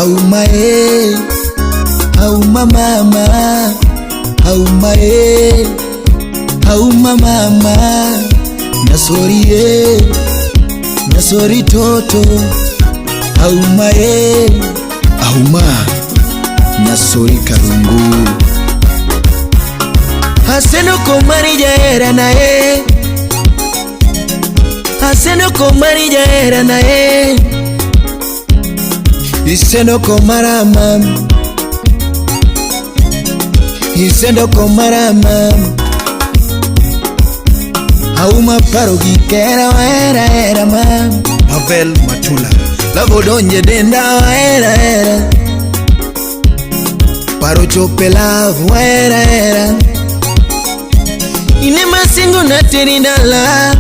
Auma Auma mama, Auma Auma mama, Nyasori Nyasori toto, Auma Auma Nyasori karungu. Haseno komari jaera na Haseno komari jaera na Iseno komara mam, Iseno komara mam. Auma parogi kera era mam. Pavel Matula Lavodonje denda era Paro chopela era Ine masingo na terinala,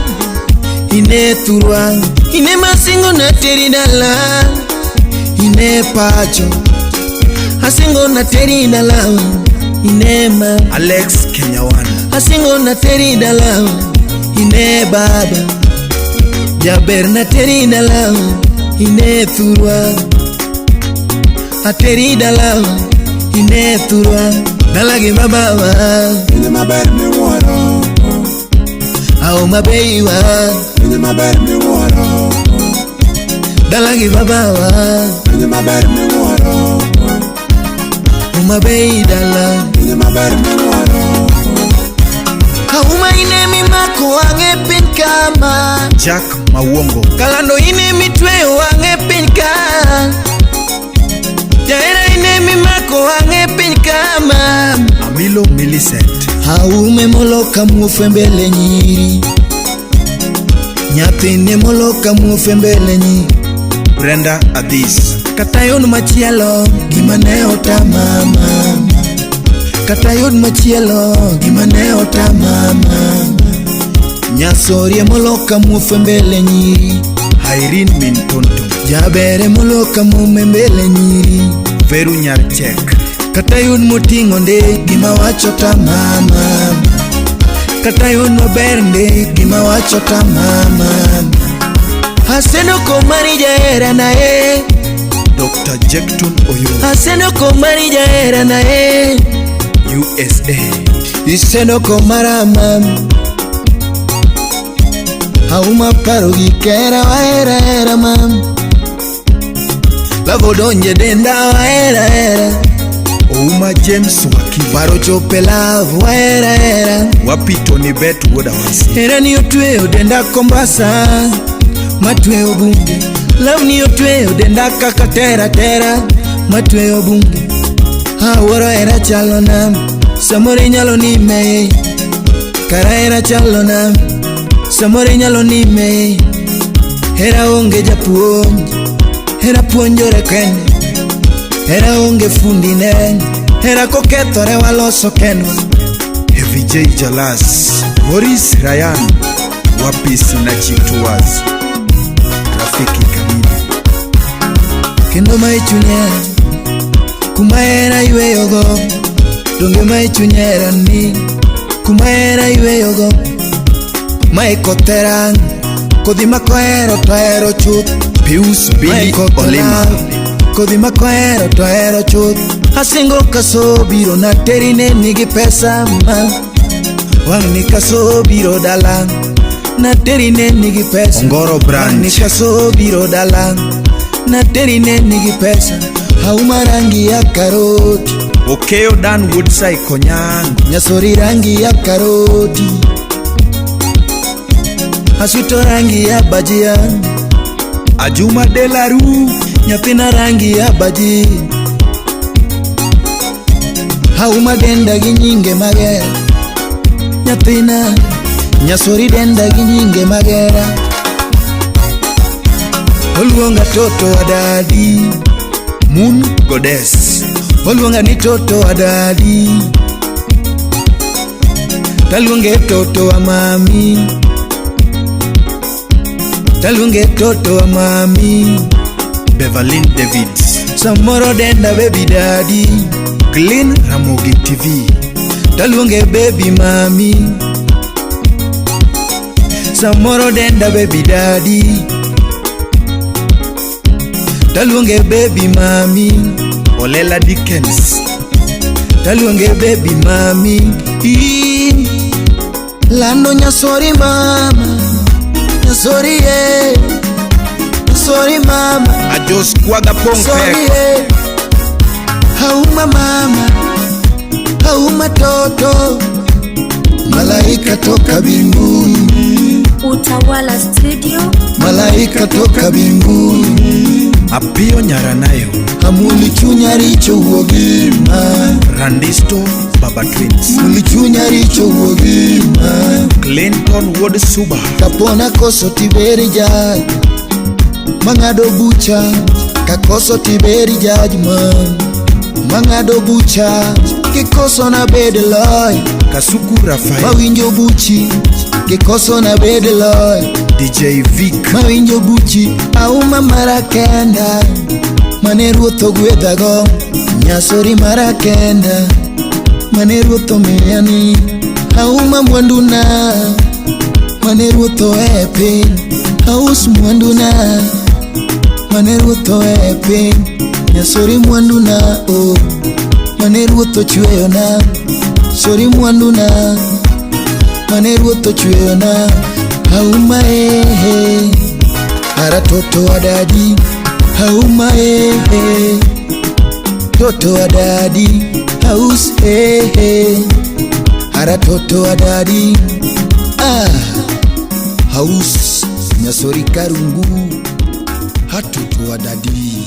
ine turwa. Ine masingo na terinala, ine pacho. Asingo na terinala, ine ma. Alex Kenyawana. Asingo na terinala, ine baba. Jaber na terinala, ine turwa. Ateridala, ine turwa. Dalagi baba, ine maber mi waro. Auma beiwa, ine maber mi waro. Dalagi baba, ine maber mi waro. Auma beidala, ine maber mi waro. Auma ine mi mako ange pinkama. Jack Mawongo. Kalando ine mi tweo ange pinka. Jaera ine mi mako ange pinkama. Amilo Millicent. Aume moloka mufembele nyiri, Nyathine moloka mufembele nyiri. Brenda Adis. Katayun machielo gimane otamama. Katayun machielo gimane otamama. Nyasori moloka mufembele nyiri. Irene Mintonto. Jabere moloka mumembele nyiri. Veru Nyarchek. Katayun mutingo nde gima wacho tamama. Katayun maber nde gima wacho tamama. Haseno komari jaera na Dr. Jecton Oyo. Haseno komari jaera na USA. Iseno komara mam. Auma parogi kera era mam. Lavodonje denda era Ouma James Waki. Paro chopela era Wapi Tony Bet Woda Wasi. Era ni otwe odenda kombasa. Matwe obunge. Love ni otwe odenda kakatera. Matwe obunge. Aworo era chalona. Samore nyalo ni me. Kara era chalona. Samore nyalo ni me. Era onge japuonj. Era puonjore kende. Era onge fundi ne. Era kokethore waloso kendwa. VJ Jalas. Boris Ryan. Wapi Sinachi Tours. Rafiki Kamili. Kendo maichunya kumaera iweyogo. Donge maichunyera ni kumaera iweyogo. Maikotera kodhi makoero toero chuth. Pius Billy Olima. Kodhi makoero toero chuth. Asingo kaso biro na terine nigi pesa ma. Wangni kaso biro dala na terine nigi pesa. Ongoro Branch. Wangni kaso biro dala na terine nigi pesa. Auma rangi ya karoti. Okeo Dan Woodside Konyango. Nyasori rangi ya karoti. Asuto rangi ya bajia. Ajuma Delaru. Nyathina rangi ya baji. Auma denda gi nyinge magera. Nyathina Nyasori denda gi nyinge magera. Oluonga toto adadi. Moon Goddess. Oluonga ni toto adadi. Taluonge toto wa mami. Taluonge toto wa mami. Beverly Davids. Samoro denda baby daddy. Glenn Ramogi TV. Taluonge baby mami. Samoro denda baby daddy. taluonge baby mami. Olela Dickens, taluonge baby mami. Lando nyasori mama, nyasori nyasori mama. Ajos Kwaga Sorry Pongpek, hauma mama, hauma toto, malaika toka mbinguni. Utawala Studio, Malaika toka mbinguni. Apio Nyaranayo, Amuli chunya richo uogima, Randisto Baba Twins, muli chunya richo uogima. Clinton Wood Suba, Kapona koso tiberi jaj, mangado bucha, kakoso tiberi jaj man. Mangado bucha, kikoso na bedeloy, Kasuku Rafael, mawinjo buchi, kikoso na bedeloy. DJ Vic, Mawinjo buchi, auma marakenda, mane ruotho gwedhago, nyasori marakenda, mane ruotho meyani, auma mwanduna, mane ruotho epi, aus mwanduna, mane ruotho epi, nyasori mwanduna, oh, mane ruotho chweyona, sori mwanduna, mane ruotho chweyona. Hauma ara toto wa dadi. Hauma toto wa dadi. Haus ara toto wa dadi. Haus nyasori karungu hatoto wa dadi.